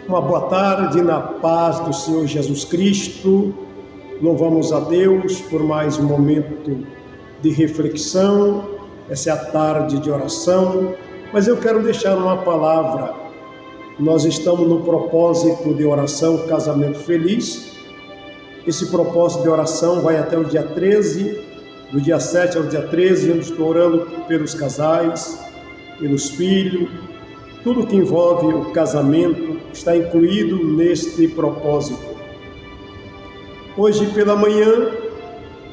Uma boa tarde na paz do Senhor Jesus Cristo. Louvamos a Deus por mais um momento de reflexão. Essa é a tarde de oração, mas eu quero deixar uma palavra. Nós estamos no propósito de oração Casamento Feliz. Esse propósito de oração vai até o dia 13, do dia 7 ao dia 13, onde estou orando pelos casais, pelos filhos. Tudo que envolve o casamento está incluído neste propósito. Hoje pela manhã,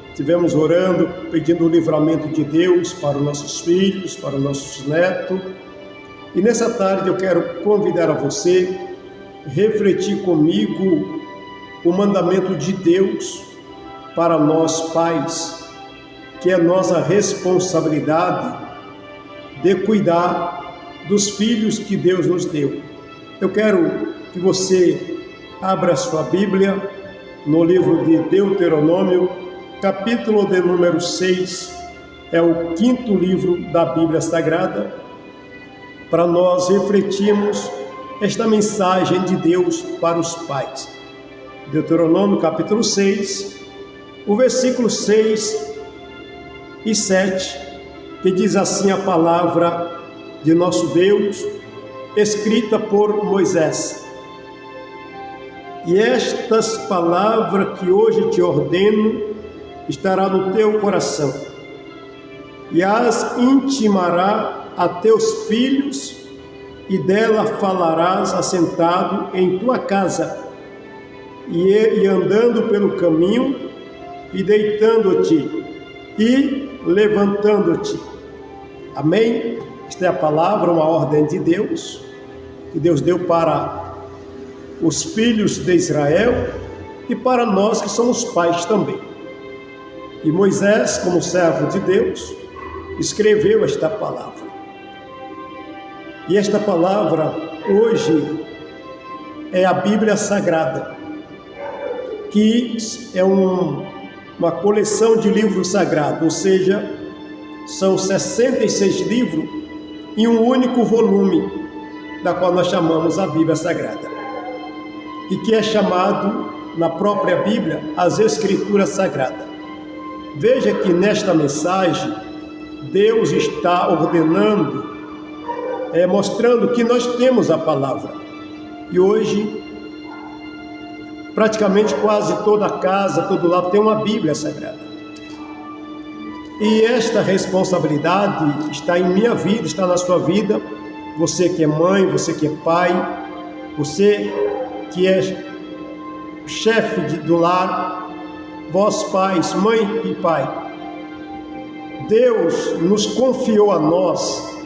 estivemos orando, pedindo o livramento de Deus para os nossos filhos, para os nossos netos. E nessa tarde eu quero convidar a você a refletir comigo o mandamento de Deus para nós pais, que é nossa responsabilidade de cuidar dos filhos que Deus nos deu. Eu quero que você abra a sua Bíblia no livro de Deuteronômio, capítulo de número 6, é o 5º livro da Bíblia Sagrada, para nós refletirmos esta mensagem de Deus para os pais. Deuteronômio, capítulo 6, o versículo 6 e 7, que diz assim a palavra de nosso Deus, escrita por Moisés. E estas palavras que hoje te ordeno estará no teu coração, e as intimará a teus filhos, e dela falarás assentado em tua casa, e andando pelo caminho, e deitando-te, e levantando-te. Amém? Esta é a palavra, uma ordem de Deus, que Deus deu para os filhos de Israel e para nós que somos pais também. E Moisés, como servo de Deus, escreveu esta palavra. E esta palavra, hoje, é a Bíblia Sagrada, que é uma coleção de livros sagrados, ou seja, são 66 livros em um único volume, da qual nós chamamos a Bíblia Sagrada, e que é chamado, na própria Bíblia, as Escrituras Sagradas. Veja que nesta mensagem, Deus está ordenando, mostrando que nós temos a palavra. E hoje, praticamente quase toda casa, todo lado tem uma Bíblia Sagrada. E esta responsabilidade está em minha vida, está na sua vida. Você que é mãe, você que é pai, você que é chefe do lar, vós pais, mãe e pai. Deus nos confiou a nós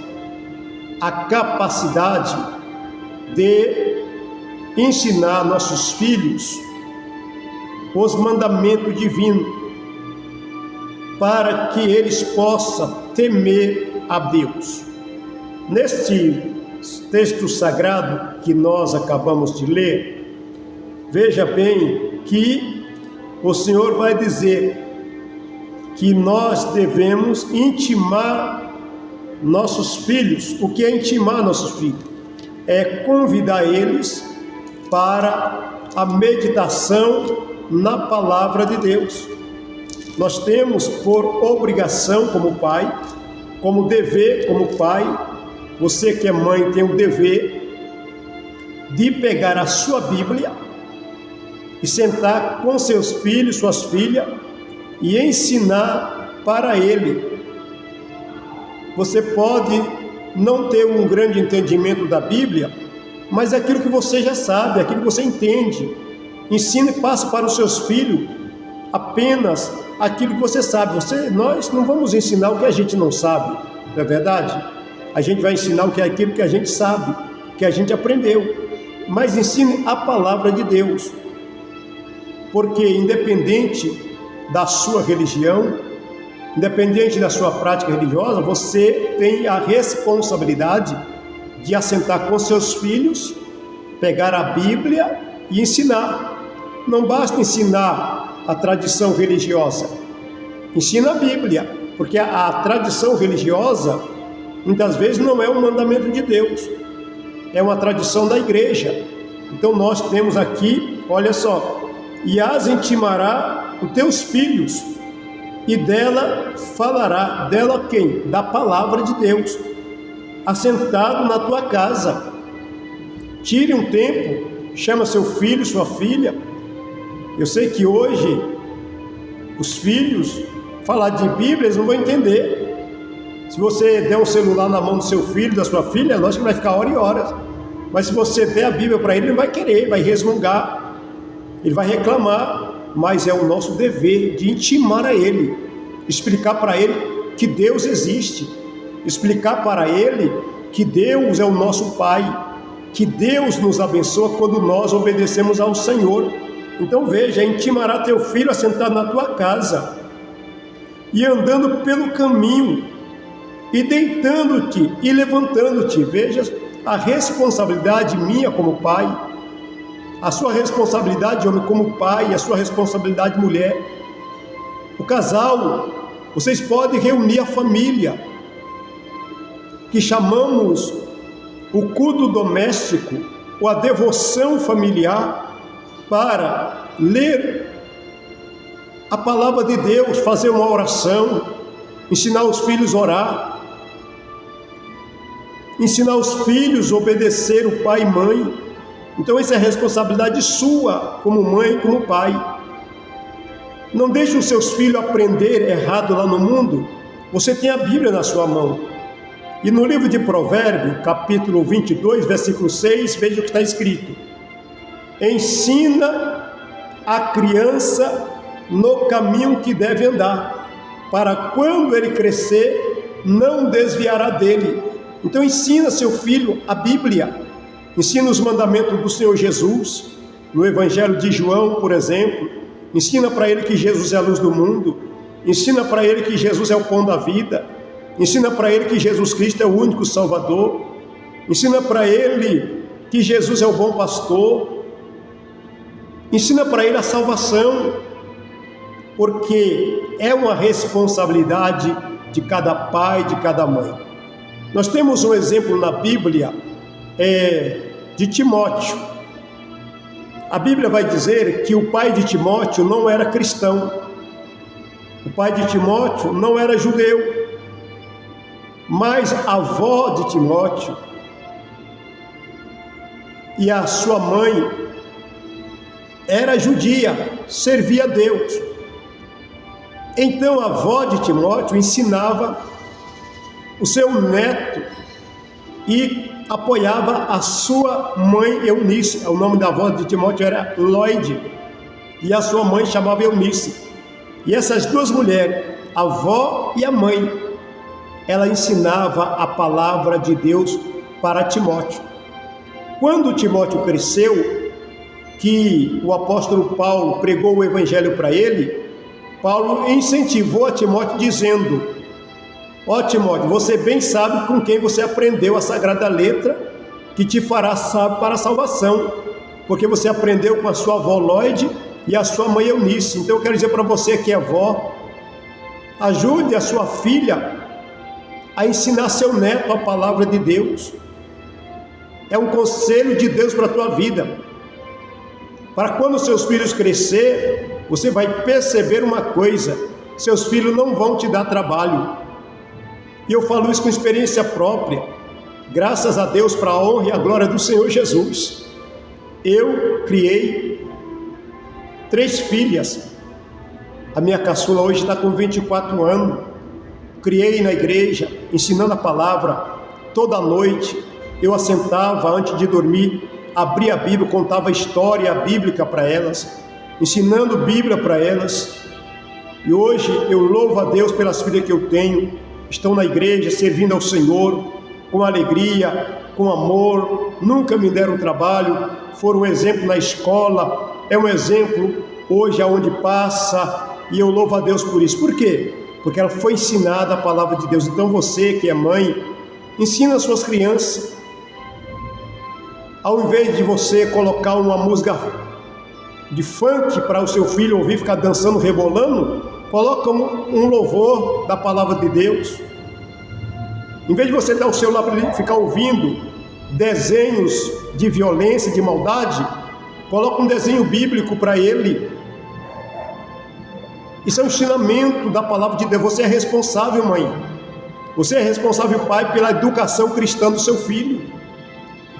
a capacidade de ensinar nossos filhos os mandamentos divinos, para que eles possam temer a Deus. Neste texto sagrado que nós acabamos de ler, veja bem que o Senhor vai dizer que nós devemos intimar nossos filhos. O que é intimar nossos filhos? É convidar eles para a meditação na palavra de Deus. Nós temos por obrigação como pai, como dever como pai, você que é mãe tem o dever de pegar a sua Bíblia e sentar com seus filhos, suas filhas, e ensinar para ele. Você pode não ter um grande entendimento da Bíblia, mas é aquilo que você já sabe, aquilo que você entende. Ensine e passe para os seus filhos apenas aquilo que você sabe. Nós não vamos ensinar o que a gente não sabe, não é verdade? A gente vai ensinar o que é aquilo que a gente sabe, que a gente aprendeu. Mas ensine a palavra de Deus, porque independente da sua religião, independente da sua prática religiosa, você tem a responsabilidade de assentar com seus filhos, pegar a Bíblia e ensinar. Não basta ensinar a tradição religiosa, ensina a Bíblia, porque a tradição religiosa muitas vezes não é um mandamento de Deus, é uma tradição da igreja. Então nós temos aqui, olha só, e as intimará os teus filhos, e dela falará. Dela quem? Da palavra de Deus, assentado na tua casa. Tire um tempo, chama seu filho, sua filha. Eu sei que hoje os filhos, falar de Bíblia, eles não vão entender. Se você der um celular na mão do seu filho, da sua filha, é lógico que vai ficar horas e horas. Mas se você der a Bíblia para ele, ele não vai querer, ele vai resmungar, ele vai reclamar. Mas é o nosso dever de intimar a ele, explicar para ele que Deus existe, explicar para ele que Deus é o nosso Pai, que Deus nos abençoa quando nós obedecemos ao Senhor. Então veja, intimará teu filho assentado na tua casa, e andando pelo caminho, e deitando-te e levantando-te. Veja a responsabilidade minha como pai, a sua responsabilidade homem como pai, a sua responsabilidade mulher. O casal, vocês podem reunir a família, que chamamos o culto doméstico ou a devoção familiar, para ler a palavra de Deus, fazer uma oração, ensinar os filhos a orar, ensinar os filhos a obedecer o pai e mãe. Então essa é a responsabilidade sua, como mãe e como pai. Não deixe os seus filhos aprender errado lá no mundo. Você tem a Bíblia na sua mão. E no livro de Provérbios, capítulo 22, versículo 6, veja o que está escrito: ensina a criança no caminho que deve andar, para quando ele crescer, não desviará dele. Então ensina seu filho a Bíblia, ensina os mandamentos do Senhor Jesus, no Evangelho de João, por exemplo. Ensina para ele que Jesus é a luz do mundo, ensina para ele que Jesus é o pão da vida, ensina para ele que Jesus Cristo é o único Salvador, ensina para ele que Jesus é o bom pastor, ensina para ele a salvação, porque é uma responsabilidade de cada pai, de cada mãe. Nós temos um exemplo na Bíblia de Timóteo. A Bíblia vai dizer que o pai de Timóteo não era cristão, o pai de Timóteo não era judeu, mas a avó de Timóteo e a sua mãe era judia, servia a Deus. Então a avó de Timóteo ensinava o seu neto e apoiava a sua mãe Eunice. O nome da avó de Timóteo era Lloyd e a sua mãe chamava Eunice. E essas duas mulheres, a avó e a mãe, ela ensinava a palavra de Deus para Timóteo. Quando Timóteo cresceu, que o apóstolo Paulo pregou o evangelho para ele, Paulo incentivou a Timóteo dizendo: ó Timóteo, você bem sabe com quem você aprendeu a sagrada letra, que te fará sábio para a salvação, porque você aprendeu com a sua avó Lloyd e a sua mãe Eunice. Então eu quero dizer para você que é avó, ajude a sua filha a ensinar seu neto a palavra de Deus. É um conselho de Deus para a tua vida, para quando seus filhos crescer, você vai perceber uma coisa: seus filhos não vão te dar trabalho. E eu falo isso com experiência própria, graças a Deus, para a honra e a glória do Senhor Jesus. Eu criei 3 filhas, a minha caçula hoje está com 24 anos, criei na igreja, ensinando a palavra toda noite. Eu assentava antes de dormir, abria a Bíblia, contava a história bíblica para elas, ensinando Bíblia para elas. E hoje eu louvo a Deus pelas filhas que eu tenho, estão na igreja servindo ao Senhor com alegria, com amor, nunca me deram trabalho, foram um exemplo na escola, é um exemplo hoje aonde passa, e eu louvo a Deus por isso. Por quê? Porque ela foi ensinada a palavra de Deus. Então você que é mãe, ensina as suas crianças. Ao invés de você colocar uma música de funk para o seu filho ouvir, ficar dançando, rebolando, coloca um louvor da palavra de Deus. Em vez de você dar o celular para ele ficar ouvindo desenhos de violência, de maldade, coloca um desenho bíblico para ele. Isso é um ensinamento da palavra de Deus. Você é responsável, mãe. Você é responsável, pai, pela educação cristã do seu filho.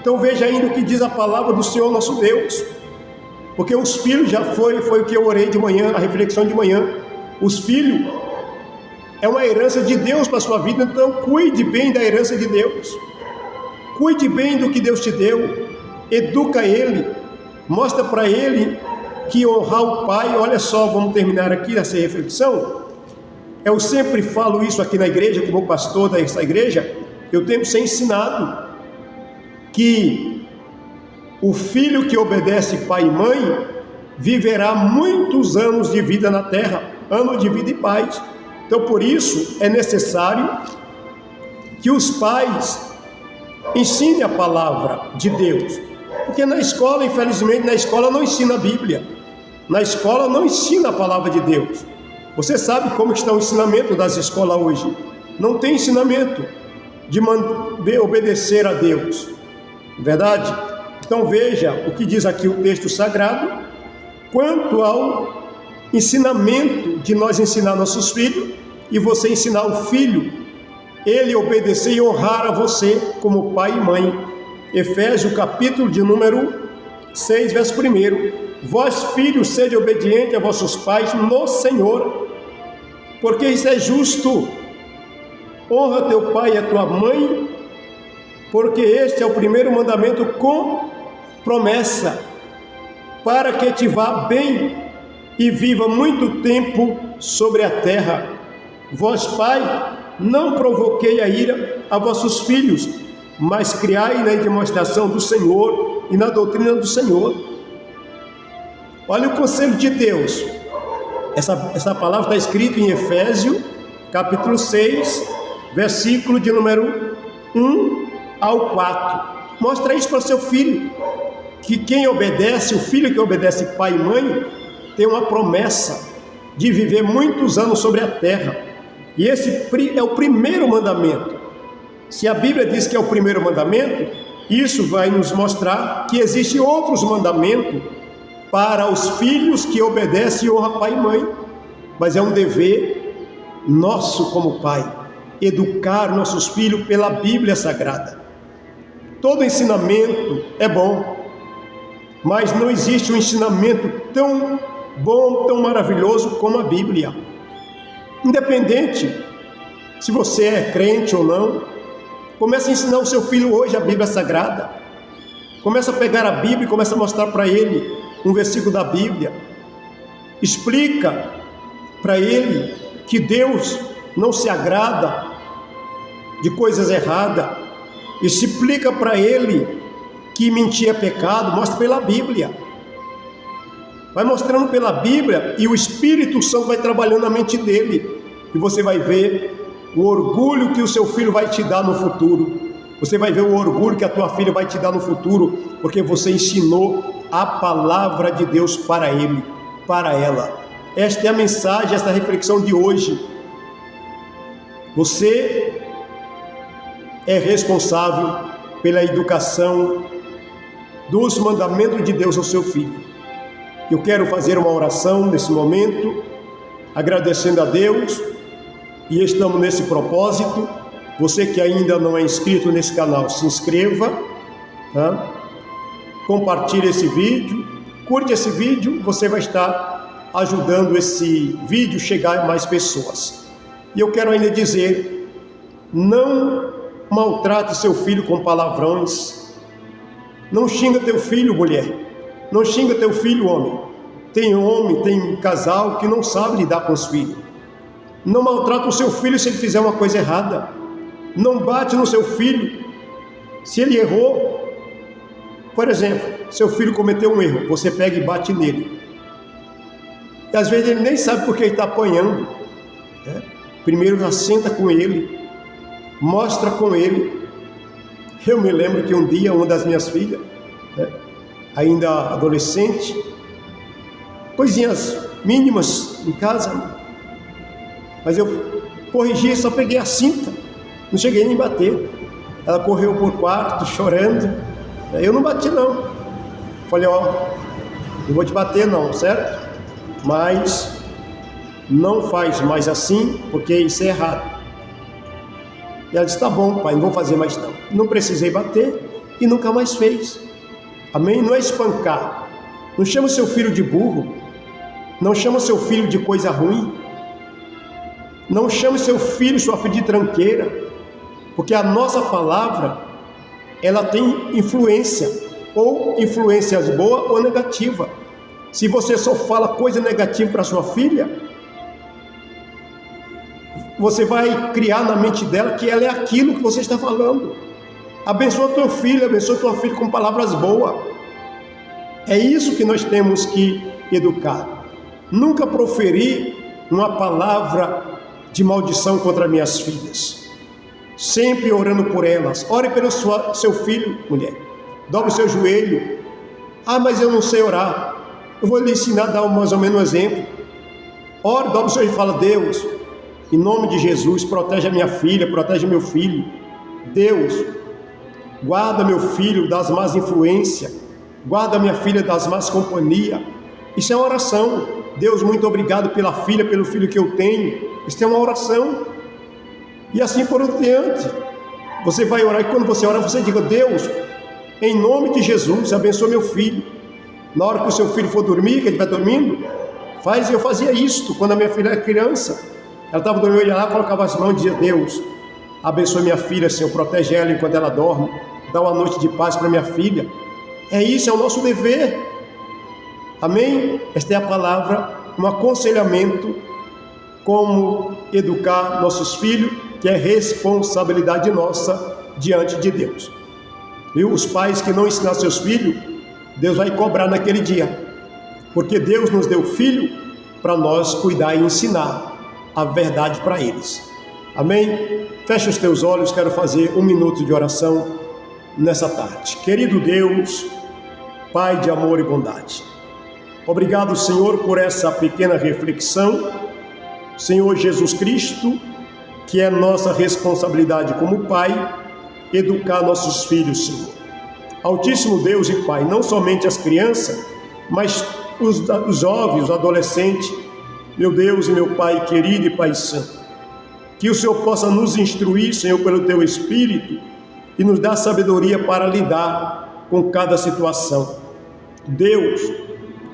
Então veja ainda o que diz a palavra do Senhor nosso Deus. Porque os filhos já foi o que eu orei de manhã, a reflexão de manhã. Os filhos é uma herança de Deus para a sua vida, então cuide bem da herança de Deus. Cuide bem do que Deus te deu. Educa ele. Mostra para ele que honrar o pai, olha só, vamos terminar aqui essa reflexão. Eu sempre falo isso aqui na igreja, como pastor dessa igreja, eu tenho que ser ensinado que o filho que obedece pai e mãe viverá muitos anos de vida na terra, anos de vida e paz. Então, por isso, é necessário que os pais ensinem a palavra de Deus. Porque na escola, infelizmente, na escola não ensina a Bíblia. Na escola não ensina a palavra de Deus. Você sabe como está o ensinamento das escolas hoje? Não tem ensinamento de obedecer a Deus. Verdade? Então veja o que diz aqui o texto sagrado quanto ao ensinamento de nós ensinar nossos filhos e você ensinar o filho, ele obedecer e honrar a você como pai e mãe. Efésios capítulo de número 6, verso 1. Vós, filhos, sede obedientes a vossos pais no Senhor, porque isso é justo. Honra teu pai e a tua mãe, porque este é o primeiro mandamento com promessa, para que te vá bem e viva muito tempo sobre a terra. Vós, pai, não provoquei a ira a vossos filhos, mas criai na demonstração do Senhor e na doutrina do Senhor. Olha o conselho de Deus. Essa palavra está escrita em Efésios, capítulo 6, versículo de número 1 ao 4. Mostra isso para seu filho, que quem obedece, o filho que obedece pai e mãe, tem uma promessa de viver muitos anos sobre a terra. E esse é o primeiro mandamento. Se a Bíblia diz que é o primeiro mandamento, isso vai nos mostrar que existem outros mandamentos para os filhos que obedecem e honram pai e mãe. Mas é um dever nosso como pai, educar nossos filhos pela Bíblia Sagrada. Todo ensinamento é bom, mas não existe um ensinamento tão bom, tão maravilhoso como a Bíblia. Independente se você é crente ou não, comece a ensinar o seu filho hoje a Bíblia Sagrada. Começa a pegar a Bíblia e começa a mostrar para ele um versículo da Bíblia. Explica para ele que Deus não se agrada de coisas erradas. Explica para ele que mentir é pecado. Mostra pela Bíblia. Vai mostrando pela Bíblia e o Espírito Santo vai trabalhando na mente dele. E você vai ver o orgulho que o seu filho vai te dar no futuro. Você vai ver o orgulho que a tua filha vai te dar no futuro, porque você ensinou a palavra de Deus para ele, para ela. Esta é a mensagem, esta reflexão de hoje. Você é responsável pela educação dos mandamentos de Deus ao seu filho. Eu quero fazer uma oração nesse momento, agradecendo a Deus, e estamos nesse propósito. Você que ainda não é inscrito nesse canal, se inscreva, tá? Compartilhe esse vídeo, curte esse vídeo, você vai estar ajudando esse vídeo chegar a mais pessoas. E eu quero ainda dizer, não maltrate seu filho com palavrões, não xinga teu filho, mulher, não xinga teu filho, homem, tem casal que não sabe lidar com os filhos. Não maltrate o seu filho se ele fizer uma coisa errada. Não bate no seu filho se ele errou. Por exemplo, seu filho cometeu um erro, você pega e bate nele. E às vezes ele nem sabe por que ele está apanhando, né? Primeiro já senta com ele, mostra com ele. Eu me lembro que um dia uma das minhas filhas, né, ainda adolescente, coisinhas mínimas em casa, mas eu corrigi, só peguei a cinta. Não cheguei nem a bater. Ela correu por quarto, chorando. Eu não bati, não. Falei, não vou te bater não, certo? Mas não faz mais assim, porque isso é errado. E ela disse, tá bom, pai, não vou fazer mais não. Não precisei bater e nunca mais fez. Amém? Não é espancar. Não chama seu filho de burro. Não chama seu filho de coisa ruim. Não chame seu filho, sua filha de tranqueira. Porque a nossa palavra, ela tem influência. Ou influências boas ou negativa. Se você só fala coisa negativa para sua filha, você vai criar na mente dela que ela é aquilo que você está falando. Abençoa teu filho, abençoa tua filha com palavras boas. É isso que nós temos que educar. Nunca proferir uma palavra de maldição contra minhas filhas. Sempre orando por elas. Ore pelo seu filho, mulher. Dobre o seu joelho. Mas eu não sei orar. Eu vou lhe ensinar a dar mais ou menos um exemplo. Ore, dobre o seu joelho e fala, Deus, em nome de Jesus, protege a minha filha, protege meu filho. Deus, guarda meu filho das más influências. Guarda minha filha das más companhias. Isso é uma oração. Deus, muito obrigado pela filha, pelo filho que eu tenho. Isso é uma oração. E assim por diante. Você vai orar e quando você ora, você diga, Deus, em nome de Jesus, abençoa meu filho. Na hora que o seu filho for dormir, que ele vai dormindo, eu fazia isto quando a minha filha era criança. Ela estava dormindo, eu ia lá, colocava as mãos e dizia, Deus, abençoe minha filha, Senhor, protege ela enquanto ela dorme, dá uma noite de paz para minha filha. É isso, é o nosso dever. Amém? Esta é a palavra, um aconselhamento, como educar nossos filhos, que é responsabilidade nossa diante de Deus. E os pais que não ensinam seus filhos, Deus vai cobrar naquele dia, porque Deus nos deu filho para nós cuidar e ensinar a verdade para eles. Amém? Fecha os teus olhos, quero fazer 1 minuto de oração nessa tarde. Querido Deus, Pai de amor e bondade, obrigado, Senhor, por essa pequena reflexão. Senhor Jesus Cristo, que é nossa responsabilidade como Pai, educar nossos filhos, Senhor. Altíssimo Deus e Pai, não somente as crianças, mas os jovens, os adolescentes, meu Deus e meu Pai querido e Pai santo, que o Senhor possa nos instruir, Senhor, pelo Teu Espírito e nos dar sabedoria para lidar com cada situação. Deus,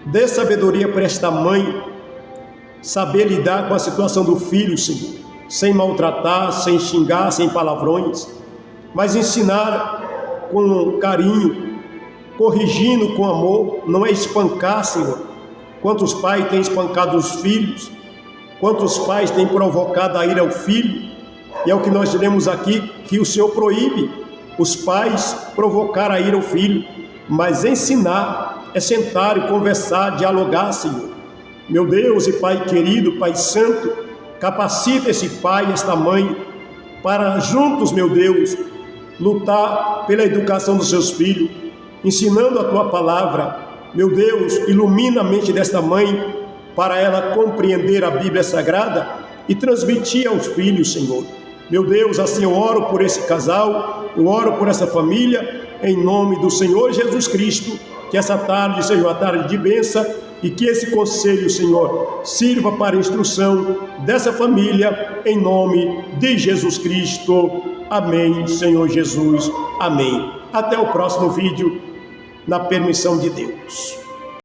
dê sabedoria para esta mãe saber lidar com a situação do filho, Senhor, sem maltratar, sem xingar, sem palavrões, mas ensinar com carinho, corrigindo com amor, não é espancar, Senhor. Quantos pais têm espancado os filhos, quantos pais têm provocado a ira ao filho, e é o que nós diremos aqui, que o Senhor proíbe os pais provocar a ira ao filho, mas ensinar é sentar e conversar, dialogar, Senhor. Meu Deus e Pai querido, Pai santo, capacita esse pai, esta mãe, para juntos, meu Deus, lutar pela educação dos seus filhos, ensinando a Tua palavra. Meu Deus, ilumina a mente desta mãe, para ela compreender a Bíblia Sagrada e transmitir aos filhos, Senhor. Meu Deus, assim eu oro por esse casal, eu oro por essa família, em nome do Senhor Jesus Cristo, que essa tarde seja uma tarde de bênção e que esse conselho, Senhor, sirva para a instrução dessa família, em nome de Jesus Cristo. Amém, Senhor Jesus. Amém. Até o próximo vídeo, na permissão de Deus.